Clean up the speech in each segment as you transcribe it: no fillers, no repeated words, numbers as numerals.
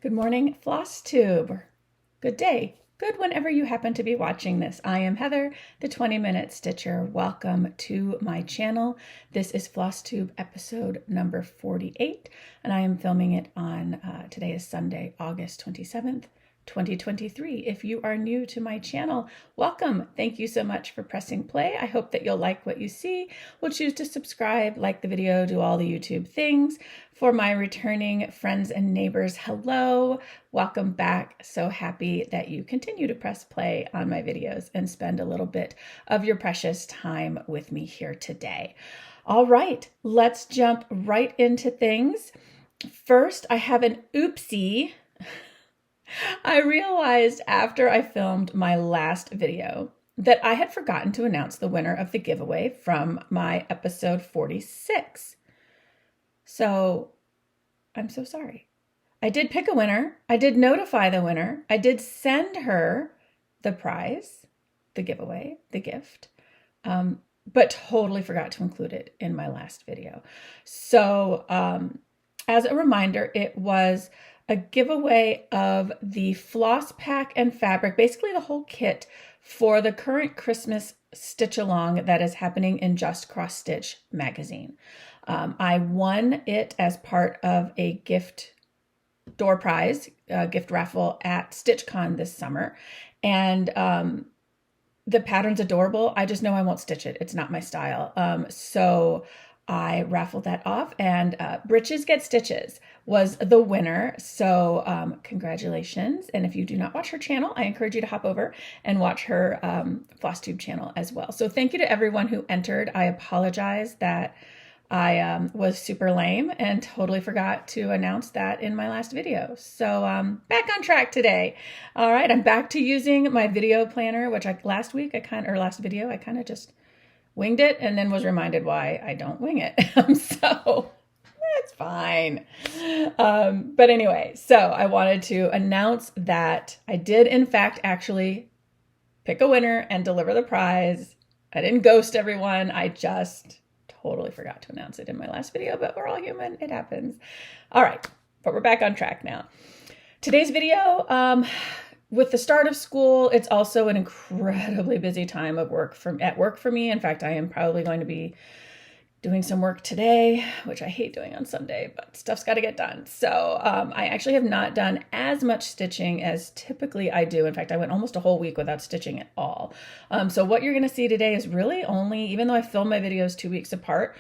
Good morning, Flosstube. Good day. Good whenever you happen to be watching this. I am Heather, the 20-Minute Stitcher. Welcome to my channel. This is Flosstube episode number 48, and I am filming it on, today is Sunday, August 27th, 2023. If you are new to my channel, welcome. Thank you so much for pressing play. I hope that you'll like what you see. Will choose to subscribe, like the video, do all the YouTube things. For my returning friends and neighbors, hello, welcome back. So happy that you continue to press play on my videos and spend a little bit of your precious time with me here today. All right, let's jump right into things. First, I have an oopsie. I realized after I filmed my last video that I had forgotten to announce the winner of the giveaway from my episode 46. So I'm so sorry. I did pick a winner. I did notify the winner. I did send her the prize, the giveaway, the gift, but totally forgot to include it in my last video. So as a reminder, it was a giveaway of the floss pack and fabric, basically the whole kit for the current Christmas stitch along that is happening in Just Cross Stitch magazine. I won it as part of a gift door prize, gift raffle at StitchCon this summer. And the pattern's adorable. I just know I won't stitch it. It's not my style. So I raffled that off, and Britches Get Stitches was the winner. So congratulations. And if you do not watch her channel, I encourage you to hop over and watch her Flosstube channel as well. So thank you to everyone who entered. I apologize that I was super lame and totally forgot to announce that in my last video. So back on track today. All right, I'm back to using my video planner, which last video I kind of just winged it and then was reminded why I don't wing it. So it's fine. But anyway, so I wanted to announce that I did in fact actually pick a winner and deliver the prize. I didn't ghost everyone. I just totally forgot to announce it in my last video, but we're all human. It happens. All right, but we're back on track now. Today's video, with the start of school, it's also an incredibly busy time of work for me. In fact, I am probably going to be doing some work today, which I hate doing on Sunday, but stuff's got to get done. So I actually have not done as much stitching as typically I do. In fact, I went almost a whole week without stitching at all. So what you're going to see today is really only, even though I film my videos 2 weeks apart,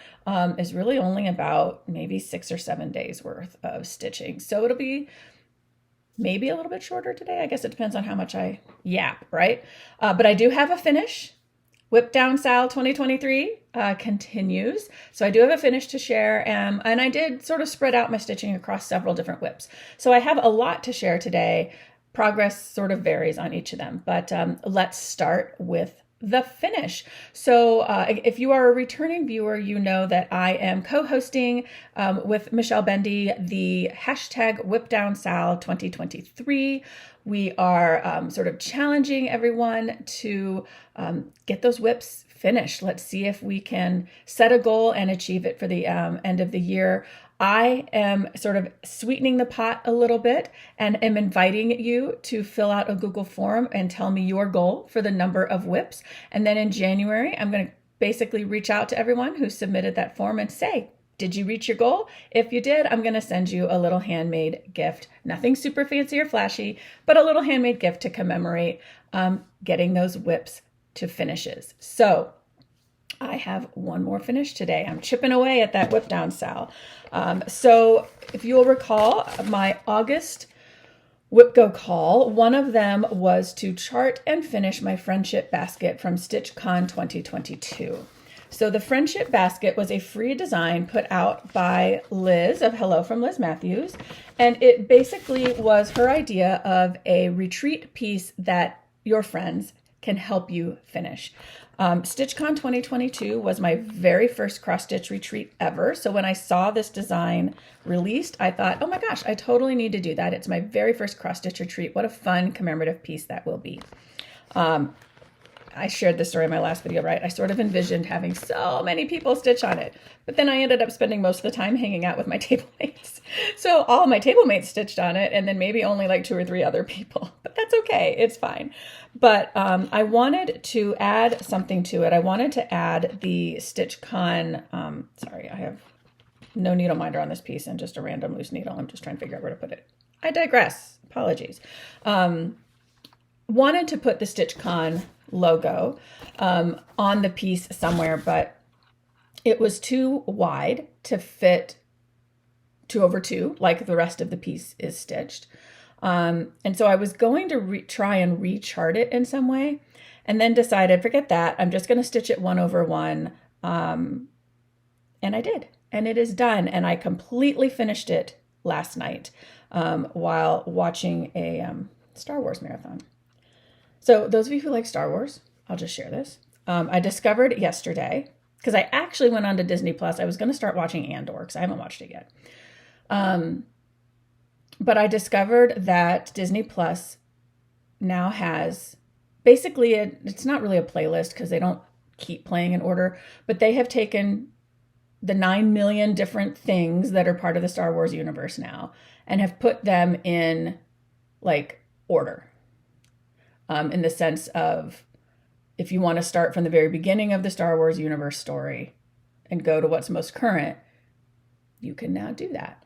is really only about maybe 6 or 7 days worth of stitching. So it'll be maybe a little bit shorter today. I guess it depends on how much I yap, right? But I do have a finish. Whip Down Sal 2023 continues. So I do have a finish to share, and I did sort of spread out my stitching across several different whips. So I have a lot to share today. Progress sort of varies on each of them, but let's start with the finish. So if you are a returning viewer, you know that I am co-hosting with Michelle Bendy the hashtag Whip Down Sal 2023. We are sort of challenging everyone to get those whips finished. Let's see if we can set a goal and achieve it for the end of the year. I am sort of sweetening the pot a little bit and am inviting you to fill out a Google form and tell me your goal for the number of whips. And then in January, I'm going to basically reach out to everyone who submitted that form and say, did you reach your goal? If you did, I'm going to send you a little handmade gift. Nothing super fancy or flashy, but a little handmade gift to commemorate getting those whips to finishes. So I have one more finish today. I'm chipping away at that Whip Down Sal. So if you'll recall my August Whip Go call, one of them was to chart and finish my friendship basket from StitchCon 2022. So the friendship basket was a free design put out by Liz of Hello from Liz Mathews. And it basically was her idea of a retreat piece that your friends can help you finish. StitchCon 2022 was my very first cross-stitch retreat ever. So when I saw this design released, I thought, oh my gosh, I totally need to do that. It's my very first cross-stitch retreat. What a fun commemorative piece that will be. I shared this story in my last video, right? I sort of envisioned having so many people stitch on it, but then I ended up spending most of the time hanging out with my table mates. So all my table mates stitched on it, and then maybe only like 2 or 3 other people, but that's okay. It's fine. But I wanted to add something to it. I wanted to add the Stitch Con, sorry, I have no needle minder on this piece and just a random loose needle. I'm just trying to figure out where to put it. I digress. Apologies. Wanted to put the Stitch Con logo on the piece somewhere, but it was too wide to fit 2/2 like the rest of the piece is stitched. And so I was going to try and rechart it in some way, and then decided, forget that. I'm just going to stitch it 1/1. And I did, and it is done. And I completely finished it last night while watching a Star Wars marathon. So those of you who like Star Wars, I'll just share this. I discovered yesterday, because I actually went on to Disney Plus. I was going to start watching Andor because I haven't watched it yet. But I discovered that Disney Plus now has basically, it's not really a playlist because they don't keep playing in order, but they have taken the 9 million different things that are part of the Star Wars universe now and have put them in like order. In the sense of, if you want to start from the very beginning of the Star Wars universe story and go to what's most current, you can now do that.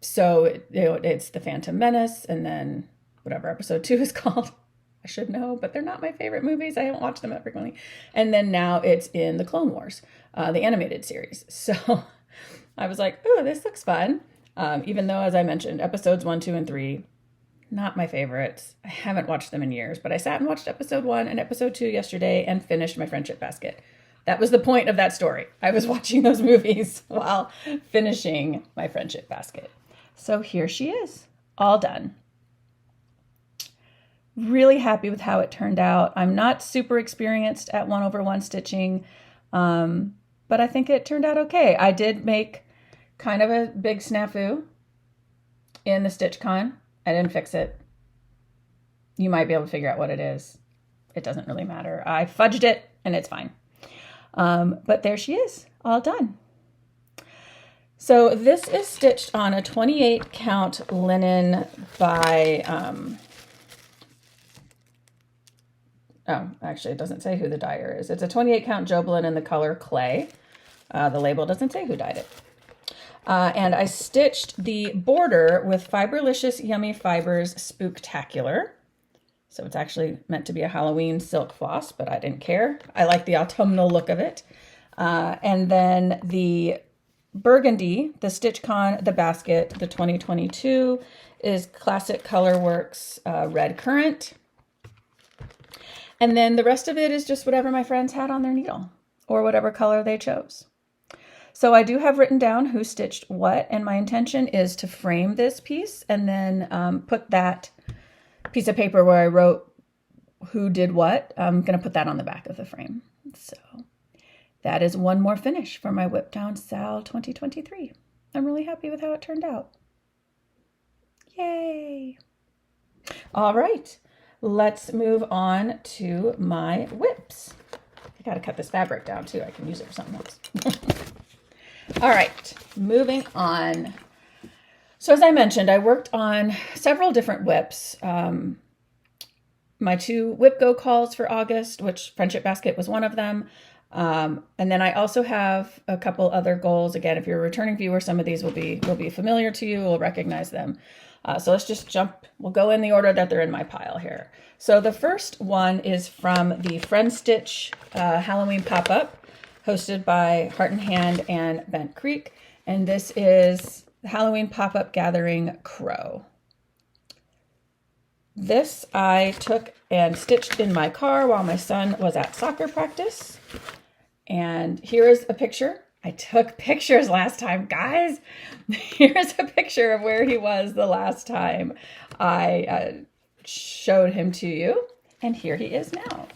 So it's The Phantom Menace, and then whatever episode 2 is called. I should know, but they're not my favorite movies. I haven't watched them that frequently. And then now it's in the Clone Wars, the animated series. So I was like, oh, this looks fun. Even though, as I mentioned, episodes 1, 2, and 3, not my favorites. I haven't watched them in years, but I sat and watched episode 1 and episode 2 yesterday and finished my Friendship Basket. That was the point of that story. I was watching those movies while finishing my Friendship Basket. So here she is, all done. Really happy with how it turned out. I'm not super experienced at 1/1 stitching, but I think it turned out okay. I did make kind of a big snafu in the Stitch Con. I didn't fix it. You might be able to figure out what it is. It doesn't really matter. I fudged it and it's fine. But there she is, all done. So this is stitched on a 28 count linen by, oh, actually it doesn't say who the dyer is. It's a 28 count Joblin in the color clay. The label doesn't say who dyed it. And I stitched the border with Fiberlicious Yummy Fibers Spooktacular. So it's actually meant to be a Halloween silk floss, but I didn't care. I like the autumnal look of it. And then the burgundy, the Stitch Con, the basket, the 2022 is Classic Colorworks Red Currant. And then the rest of it is just whatever my friends had on their needle or whatever color they chose. So I do have written down who stitched what, and my intention is to frame this piece and then put that piece of paper where I wrote who did what. I'm going to put that on the back of the frame. So that is one more finish for my Whip Down Sal 2023. I'm really happy with how it turned out. Yay! All right, let's move on to my whips. I got to cut this fabric down too. I can use it for something else. All right, moving on. So as I mentioned, I worked on several different whips. My 2 Whip Go calls for August, which Friendship Basket was one of them. And then I also have a couple other goals. Again, if you're a returning viewer, some of these will be familiar to you, will recognize them. So let's just jump. We'll go in the order that they're in my pile here. So the first one is from the Friendstitch Halloween Pop-Up, hosted by Heart and Hand and Bent Creek. And this is the Halloween Pop-Up Gathering Crow. This I took and stitched in my car while my son was at soccer practice. And here is a picture. I took pictures last time, guys. Here's a picture of where he was the last time I showed him to you. And here he is now.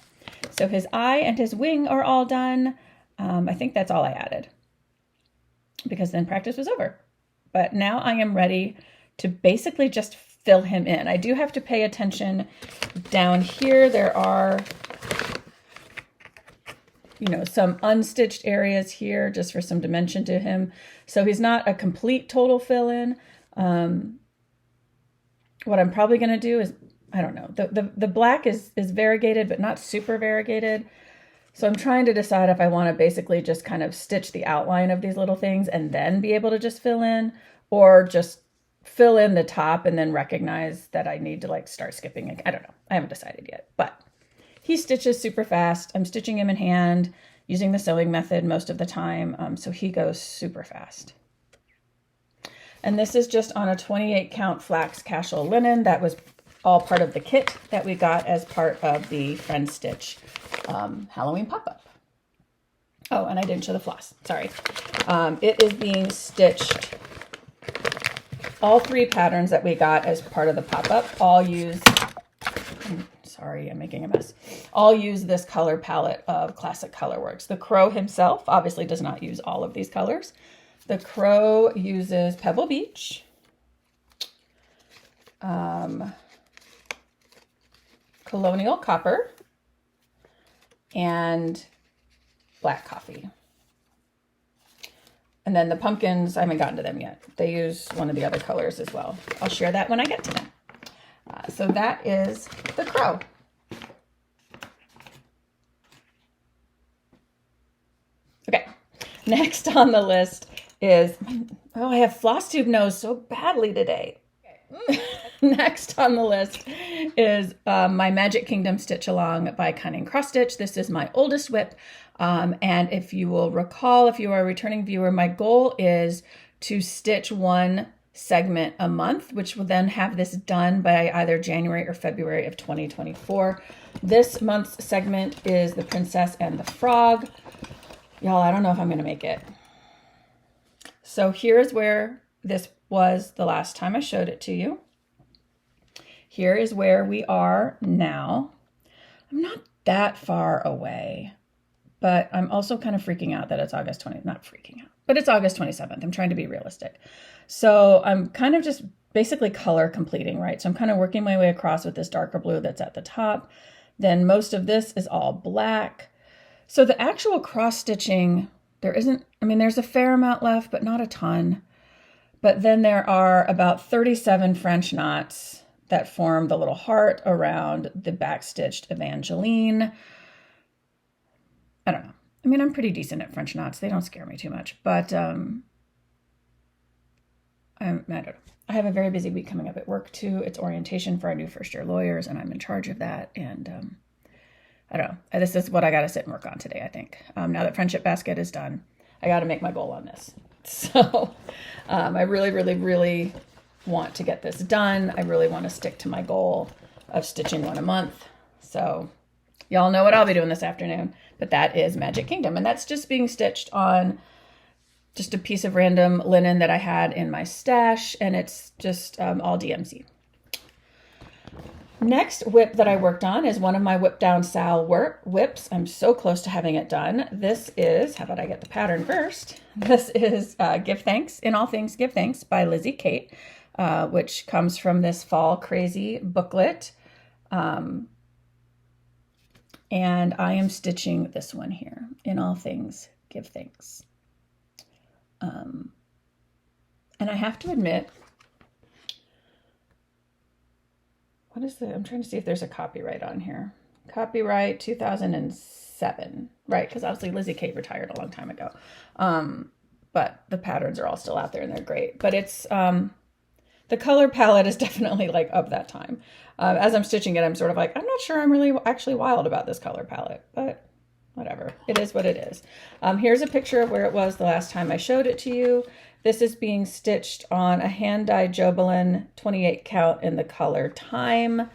So his eye and his wing are all done. I think that's all I added because then practice was over. But now I am ready to basically just fill him in. I do have to pay attention down here. There are some unstitched areas here just for some dimension to him. So he's not a complete total fill-in. What I'm probably going to do is, I don't know, the black is variegated, but not super variegated. So I'm trying to decide if I want to basically just kind of stitch the outline of these little things and then be able to just fill in, or just fill in the top and then recognize that I need to like start skipping. I don't know. I haven't decided yet, but he stitches super fast. I'm stitching him in hand using the sewing method most of the time. So he goes super fast. And this is just on a 28 count flax casual linen. That was all part of the kit that we got as part of the Friendstitch Halloween pop-up. Oh, and I didn't show the floss. Sorry. It is being stitched. All 3 patterns that we got as part of the pop-up all use, sorry, I'm making a mess, all use this color palette of Classic Colorworks. The Crow himself obviously does not use all of these colors. The Crow uses Pebble Beach, Colonial Copper, and Black Coffee. And then the pumpkins, I haven't gotten to them yet. They use one of the other colors as well. I'll share that when I get to them. So that is the Crow. Okay, next on the list is, oh, I have Flosstube nose so badly today. Okay. Next on the list is my Magic Kingdom Stitch Along by Cunning Cross Stitch. This is my oldest WIP. And if you will recall, if you are a returning viewer, my goal is to stitch 1 segment a month, which will then have this done by either January or February of 2024. This month's segment is the Princess and the Frog. Y'all, I don't know if I'm going to make it. So here's where this was the last time I showed it to you. Here is where we are now. I'm not that far away, but I'm also kind of freaking out that it's August 20th. Not freaking out, but it's August 27th. I'm trying to be realistic. So I'm kind of just basically color completing, right? So I'm kind of working my way across with this darker blue that's at the top. Then most of this is all black. So the actual cross stitching, there isn't, I mean, there's a fair amount left, but not a ton. But then there are about 37 French knots that form the little heart around the backstitched Evangeline. I don't know. I mean, I'm pretty decent at French knots. They don't scare me too much, but I don't know. I have a very busy week coming up at work too. It's orientation for our new first year lawyers, and I'm in charge of that. And I don't know. This is what I got to sit and work on today, I think. Now that Friendship Basket is done, I got to make my goal on this. So I really, really, really want to get this done. I really want to stick to my goal of stitching 1 a month. So y'all know what I'll be doing this afternoon, but that is Magic Kingdom. And that's just being stitched on just a piece of random linen that I had in my stash. And it's just all DMC. Next WIP that I worked on is one of my Whip Down Sal WIPs. I'm so close to having it done. This is, how about I get the pattern first? This is Give Thanks, In All Things Give Thanks by Lizzie Kate, which comes from this Fall Crazy booklet. And I am stitching this one here, In All Things Give Thanks. And I have to admit, what is the, I'm trying to see if there's a copyright on here. Copyright 2007, right? Because obviously Lizzie Kate retired a long time ago. But the patterns are all still out there and they're great. But it's, the color palette is definitely like of that time. As I'm stitching it, I'm sort of like, I'm not sure I'm really actually wild about this color palette, but whatever. It is what it is. Here's a picture of where it was the last time I showed it to you. This is being stitched on a hand-dyed Jobelin 28 count in the color Time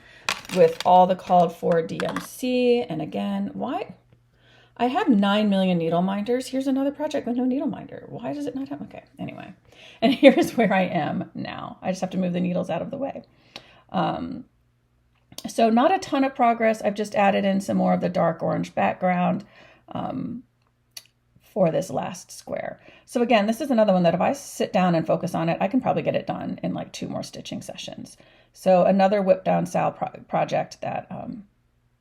with all the called for DMC. And again, why? I have 9 million needle minders. Here's another project with no needle minder. Why does it not have? Okay, anyway. And here's where I am now. I just have to move the needles out of the way. So not a ton of progress. I've just added in some more of the dark orange background for this last square. So again, this is another one that if I sit down and focus on it, I can probably get it done in like 2 more stitching sessions. So another Whip Down Sal project that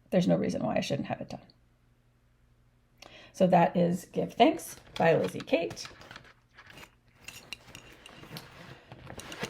there's no reason why I shouldn't have it done. So that is Give Thanks by Lizzie Kate.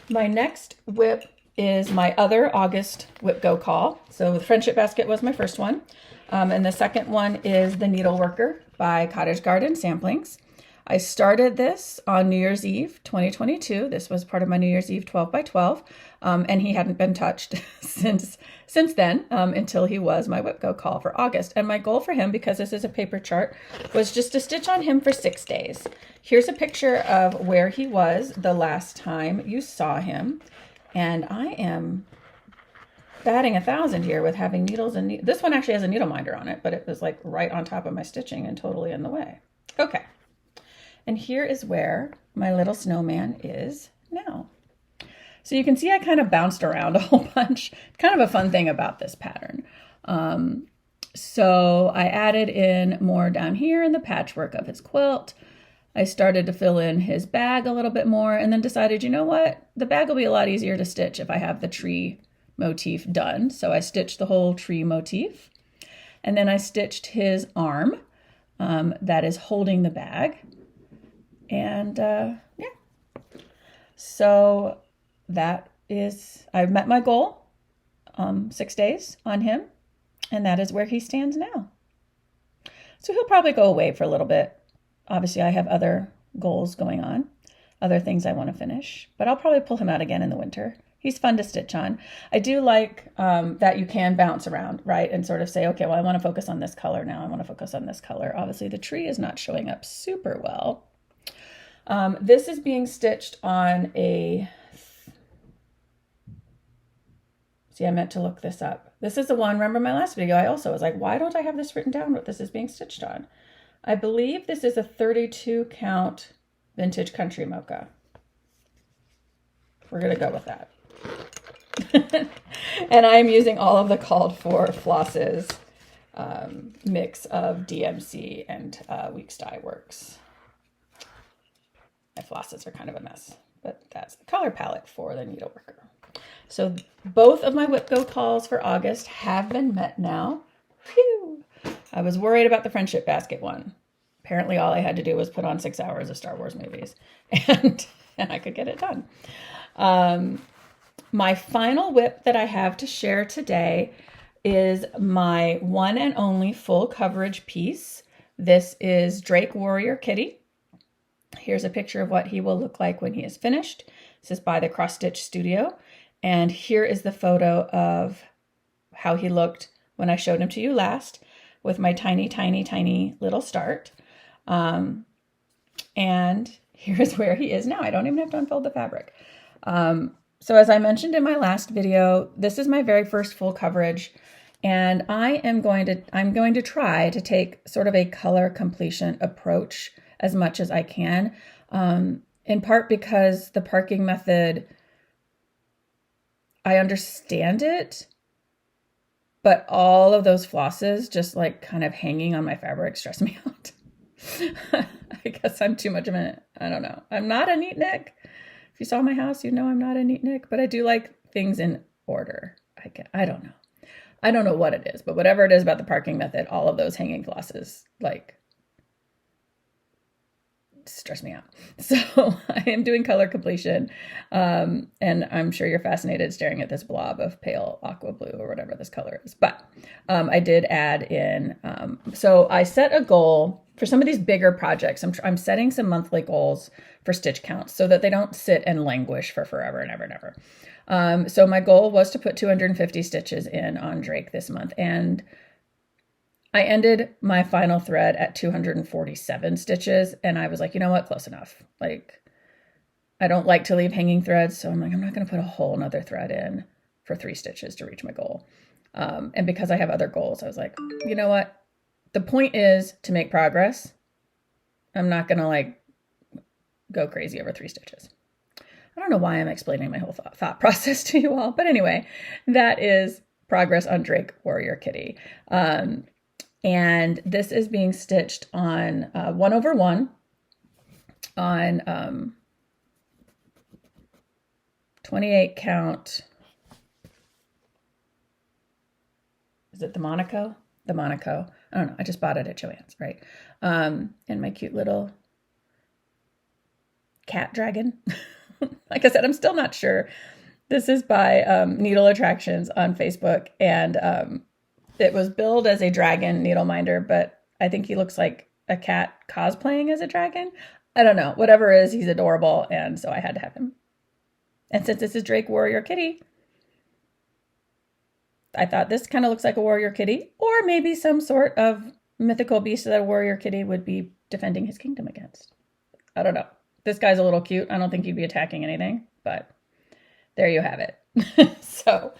My next whip is my other August Whip Go call. So the Friendship Basket was my first one. And the second one is the Needleworker by Cottage Garden Samplings. I started this on New Year's Eve 2022. This was part of my New Year's Eve 12 by 12. And he hadn't been touched since then until he was my Whip Go call for August. And my goal for him, because this is a paper chart, was just to stitch on him for 6 days. Here's a picture of where he was the last time you saw him. And I am batting 1,000 here with having needles and this one actually has a needle minder on it, but it was like right on top of my stitching and totally in the way. Okay. And here is where my little snowman is now. So you can see I kind of bounced around a whole bunch. Kind of a fun thing about this pattern. So I added in more down here in the patchwork of his quilt. I started to fill in his bag a little bit more and then decided, you know what? The bag will be a lot easier to stitch if I have the tree motif done. So I stitched the whole tree motif. And then I stitched his arm that is holding the bag. And yeah, so that is, I've met my goal, 6 days on him, and that is where he stands now. So he'll probably go away for a little bit. Obviously, I have other goals going on, other things I want to finish, but I'll probably pull him out again in the winter. He's fun to stitch on. I do like that you can bounce around, right? And sort of say, okay, well, I want to focus on this color now. I want to focus on this color. Obviously, the tree is not showing up super well. This is being stitched on a, see, I meant to look this up. This is the one, remember my last video, I also was like, why don't I have this written down what this is being stitched on? I believe this is a 32 count vintage country mocha. We're going to go with that. And I'm using all of the called for flosses, mix of DMC and Weeks Dye Works. My flosses are kind of a mess, but that's the color palette for the Needleworker. So both of my Whip Go calls for August have been met now. Phew! I was worried about the Friendship Basket one. Apparently all I had to do was put on 6 hours of Star Wars movies and I could get it done. My final whip that I have to share today is my one and only full coverage piece. This is Drake Warrior Kitty. Here's a picture of what he will look like when he is finished. This is by the Cross Stitch Studio. And here is the photo of how he looked when I showed him to you last with my tiny, tiny, tiny little start. And here's where he is now. I don't even have to unfold the fabric. So as I mentioned in my last video, this is my very first full coverage. And I'm going to try to take sort of a color completion approach as much as I can, in part because the parking method, I understand it, but all of those flosses just like kind of hanging on my fabric stress me out. I guess I'm too much of a, I don't know. I'm not a neat Nick. If you saw my house, you know I'm not a neat Nick, but I do like things in order. I don't know. I don't know what it is, but whatever it is about the parking method, all of those hanging flosses, like, stress me out. So I am doing color completion. And I'm sure you're fascinated staring at this blob of pale aqua blue or whatever this color is. But I did add in, so I set a goal for some of these bigger projects. I'm setting some monthly goals for stitch counts so that they don't sit and languish for forever and ever and ever. So my goal was to put 250 stitches in on Drake this month. And I ended my final thread at 247 stitches, and I was like, you know what, close enough. Like, I don't like to leave hanging threads, so I'm like, I'm not going to put a whole nother thread in for 3 stitches to reach my goal. And because I have other goals, I was like, you know what, the point is to make progress. I'm not going to like go crazy over 3 stitches. I don't know why I'm explaining my whole thought process to you all, but anyway, that is progress on Drake Warrior Kitty. And this is being stitched on 1/1 on 28 count. Is it the Monaco? the Monaco. I don't know. I just bought it at Joann's, right? And my cute little cat dragon. Like I said, I'm still not sure. This is by Needle Attractions on Facebook, and it was billed as a dragon needle minder, but I think he looks like a cat cosplaying as a dragon. I don't know. Whatever it is, he's adorable, and so I had to have him. And since this is Drake Warrior Kitty, I thought this kind of looks like a warrior kitty, or maybe some sort of mythical beast that a warrior kitty would be defending his kingdom against. I don't know. This guy's a little cute. I don't think he'd be attacking anything, but there you have it. So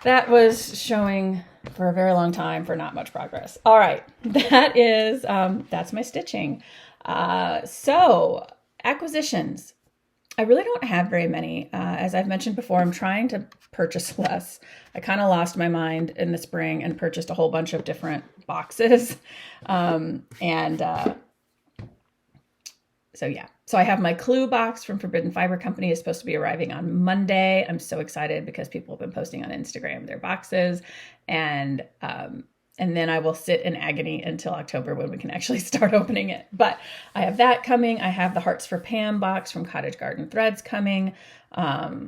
that was showing for a very long time for not much progress. All right. That's my stitching. So acquisitions. I really don't have very many. As I've mentioned before, I'm trying to purchase less. I kind of lost my mind in the spring and purchased a whole bunch of different boxes. So yeah. So I have my Clue box from Forbidden Fiber Company is supposed to be arriving on Monday. I'm so excited because people have been posting on Instagram their boxes, and then I will sit in agony until October when we can actually start opening it. But I have that coming. I have the Hearts for Pam box from Cottage Garden Threads coming. I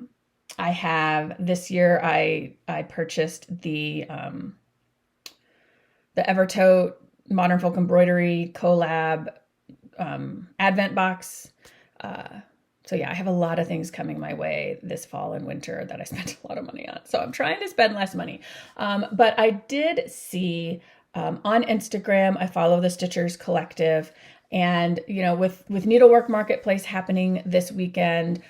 have this year I purchased the Evertote Modern Folk Embroidery collab Advent box. So yeah, I have a lot of things coming my way this fall and winter that I spent a lot of money on. So I'm trying to spend less money. But I did see on Instagram, I follow the Stitchers Collective, and with Needlework Marketplace happening this weekend,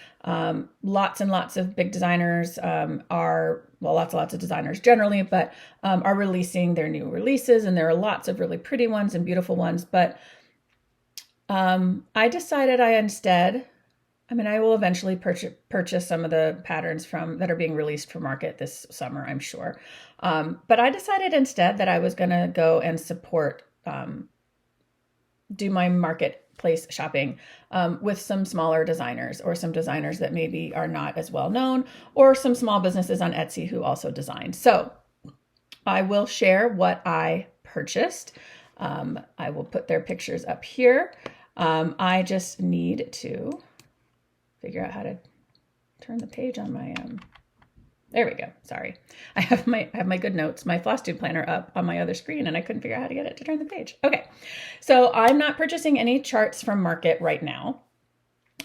lots and lots of big designers lots and lots of designers generally, but are releasing their new releases, and there are lots of really pretty ones and beautiful ones. But I decided I will eventually purchase some of the patterns that are being released for market this summer, I'm sure. But I decided instead that I was going to go and do my marketplace shopping with some smaller designers, or some designers that maybe are not as well known, or some small businesses on Etsy who also design. So I will share what I purchased. I will put their pictures up here. I just need to figure out how to turn the page on my, there we go. Sorry. I have my good notes, my Flosstube planner up on my other screen, and I couldn't figure out how to get it to turn the page. Okay. So I'm not purchasing any charts from Market right now.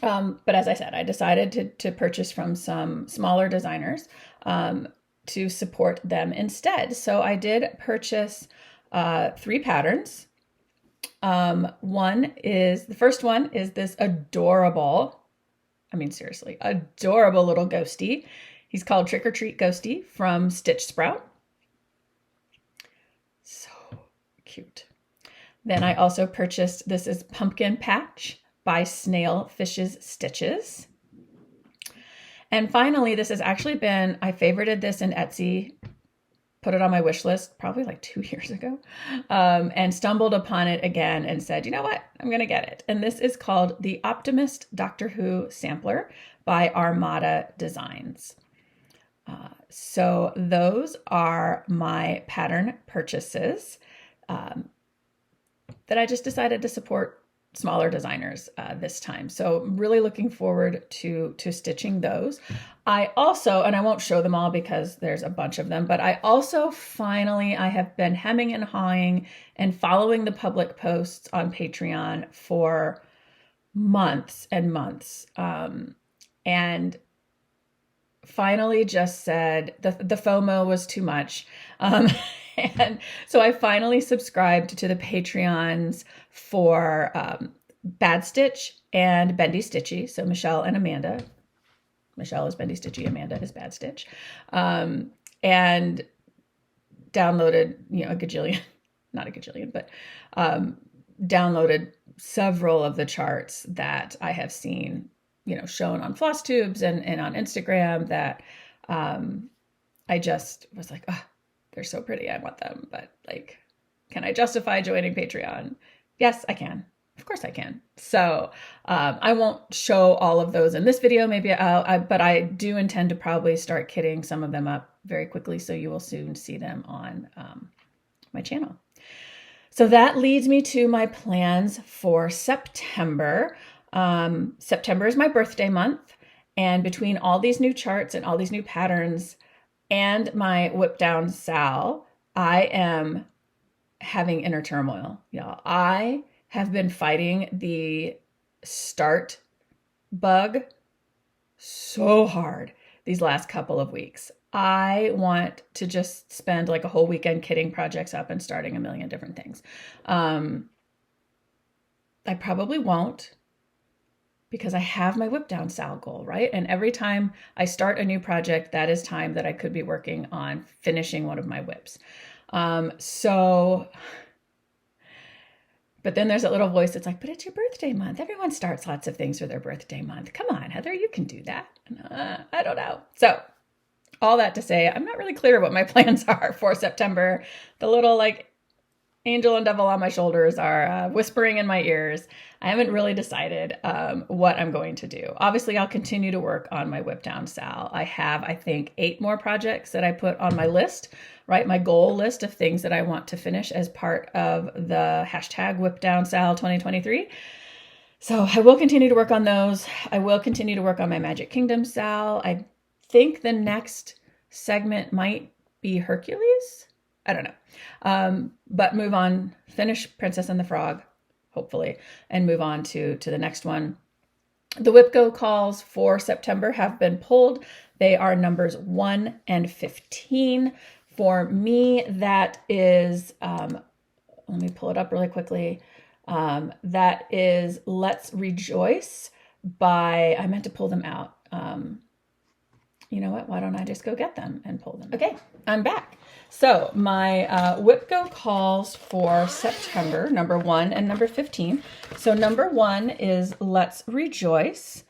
But as I said, I decided to purchase from some smaller designers, to support them instead. So I did purchase, 3 patterns. The first one is this adorable little Ghostie. He's called Trick or Treat Ghostie from Stitch Sprout. So cute. Then I also purchased, this is Pumpkin Patch by Snail Fishes Stitches. And finally, this has actually been, I favorited this in Etsy, put it on my wish list probably like 2 years ago, and stumbled upon it again and said, you know what, I'm going to get it. And this is called the Optimist Doctor Who Sampler by Armada Designs. So those are my pattern purchases that I just decided to support smaller designers this time. So really looking forward to stitching those. I also, and I won't show them all because there's a bunch of them, but I also finally, I have been hemming and hawing and following the public posts on Patreon for months and months. And finally just said the FOMO was too much. And so I finally subscribed to the Patreons for Bad Stitch and Bendy Stitchy. So Michelle and Amanda. Michelle is Bendy Stitchy, Amanda is Bad Stitch. And downloaded, a gajillion, not a gajillion, but downloaded several of the charts that I have seen, shown on Flosstubes and on Instagram that I just was like, oh, they're so pretty. I want them. But can I justify joining Patreon? Yes, I can. Of course I can. So I won't show all of those in this video, maybe, but I do intend to probably start kitting some of them up very quickly. So you will soon see them on my channel. So that leads me to my plans for September. September is my birthday month, and between all these new charts and all these new patterns and my whip down Sal, I am having inner turmoil, y'all. I have been fighting the start bug so hard these last couple of weeks. I want to just spend like a whole weekend kitting projects up and starting a million different things. I probably won't, because I have my whip down Sal goal, right? And every time I start a new project, that is time that I could be working on finishing one of my whips. But then there's that little voice that's like, but it's your birthday month. Everyone starts lots of things for their birthday month. Come on, Heather, you can do that. I don't know. So all that to say, I'm not really clear what my plans are for September. The little like angel and devil on my shoulders are whispering in my ears. I haven't really decided what I'm going to do. Obviously, I'll continue to work on my whip down Sal. I have, I think, 8 more projects that I put on my list, right? My goal list of things that I want to finish as part of the hashtag whip down Sal 2023. So I will continue to work on those. I will continue to work on my Magic Kingdom Sal. I think the next segment might be Hercules. I don't know. But move on, finish Princess and the Frog, hopefully, and move on to the next one. The WhipGo calls for September have been pulled. They are numbers 1 and 15. For me, that is, let me pull it up really quickly. That is Let's Rejoice by, I meant to pull them out. You know what? Why don't I just go get them and pull them? Okay, I'm back. So my WhipGo calls for September, number 1 and number 15. So number 1 is Let's Rejoice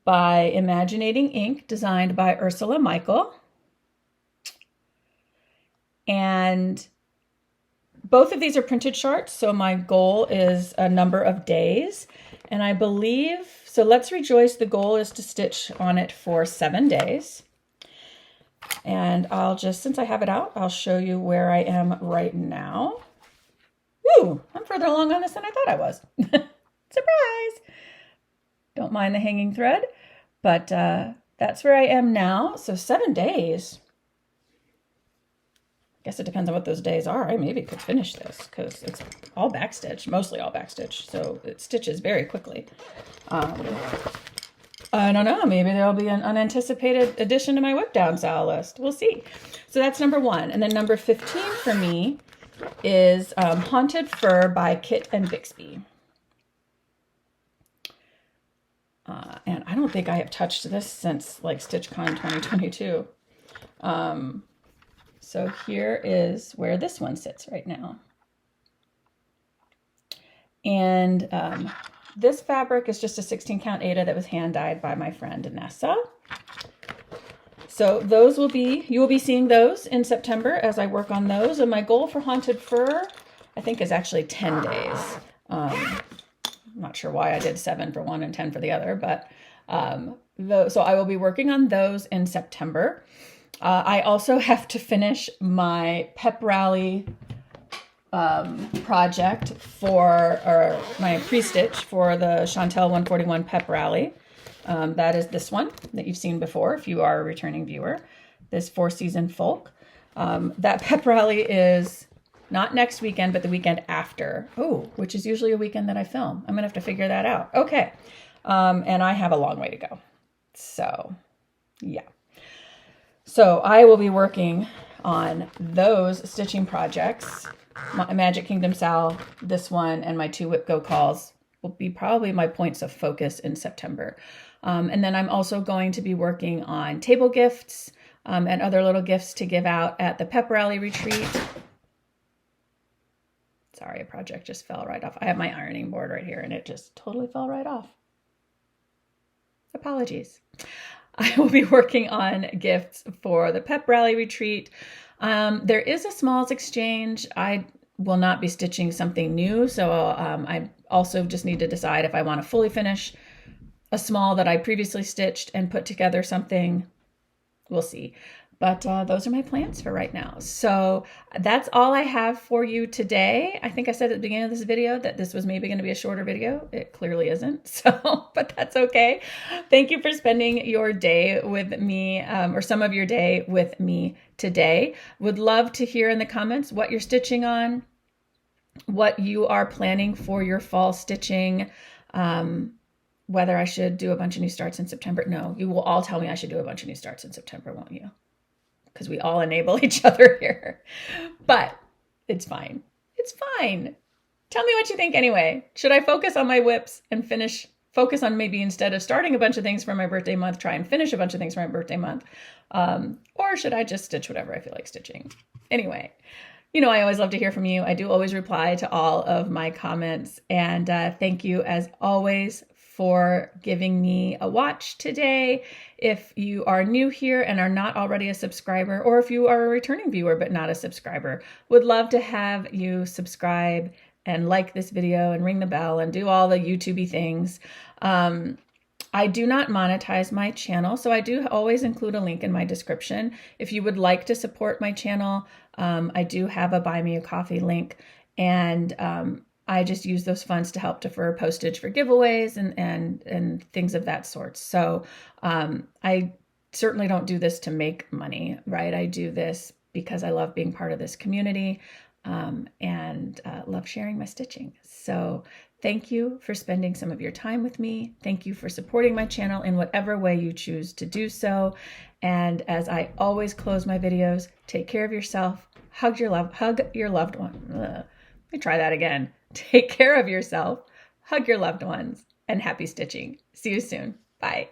by Imaginating Inc., designed by Ursula Michael. And both of these are printed charts, so my goal is a number of days. And I believe, so Let's Rejoice, the goal is to stitch on it for 7 days. And I'll just, since I have it out, I'll show you where I am right now. Woo, I'm further along on this than I thought I was. Surprise! Don't mind the hanging thread, but that's where I am now. So 7 days. I guess it depends on what those days are. I maybe could finish this because it's all backstitch, mostly all backstitch. So it stitches very quickly. I don't know. Maybe there'll be an unanticipated addition to my whip down Sal list. We'll see. So that's number 1. And then number 15 for me is Haunted Fur by Kit and Bixby. And I don't think I have touched this since like StitchCon 2022. So here is where this one sits right now. And this fabric is just a 16 count Aida that was hand dyed by my friend Nessa. So those will be, you will be seeing those in September as I work on those. And my goal for Haunted Fur, I think, is actually 10 days. I'm not sure why I did 7 for one and 10 for the other, but so I will be working on those in September. I also have to finish my pep rally project or my pre-stitch for the Chantel 141 pep rally. That is this one that you've seen before if you are a returning viewer, this 4-season folk. That pep rally is not next weekend, but the weekend after. Oh, which is usually a weekend that I film. I'm gonna have to figure that out. Okay. And I have a long way to go. So yeah. So I will be working on those stitching projects. My Magic Kingdom Sal, this one, and my 2 WhipGo calls will be probably my points of focus in September. And then I'm also going to be working on table gifts and other little gifts to give out at the Pep Rally Retreat. Sorry, a project just fell right off. I have my ironing board right here and it just totally fell right off. Apologies. I will be working on gifts for the Pep Rally Retreat. There is a smalls exchange. I will not be stitching something new, so I also just need to decide if I want to fully finish a small that I previously stitched and put together something. We'll see. But those are my plans for right now. So that's all I have for you today. I think I said at the beginning of this video that this was maybe going to be a shorter video. It clearly isn't. So, but that's okay. Thank you for spending your day with me, or some of your day with me today. Would love to hear in the comments what you're stitching on, what you are planning for your fall stitching, whether I should do a bunch of new starts in September. No, you will all tell me I should do a bunch of new starts in September, won't you? Because we all enable each other here. But it's fine. It's fine. Tell me what you think anyway. Should I focus on my whips and focus on maybe instead of starting a bunch of things for my birthday month, try and finish a bunch of things for my birthday month? Or should I just stitch whatever I feel like stitching? Anyway, you know, I always love to hear from you. I do always reply to all of my comments. And thank you as always for giving me a watch today. If you are new here and are not already a subscriber, or if you are a returning viewer but not a subscriber, would love to have you subscribe and like this video and ring the bell and do all the YouTube-y things. I do not monetize my channel, so I do always include a link in my description. If you would like to support my channel, I do have a Buy Me a Coffee link, and I just use those funds to help defer postage for giveaways and things of that sort. So I certainly don't do this to make money, right? I do this because I love being part of this community and love sharing my stitching. So thank you for spending some of your time with me. Thank you for supporting my channel in whatever way you choose to do so. And as I always close my videos, take care of yourself, hug your loved one. Let me try that again. Take care of yourself, hug your loved ones, and happy stitching. See you soon. Bye.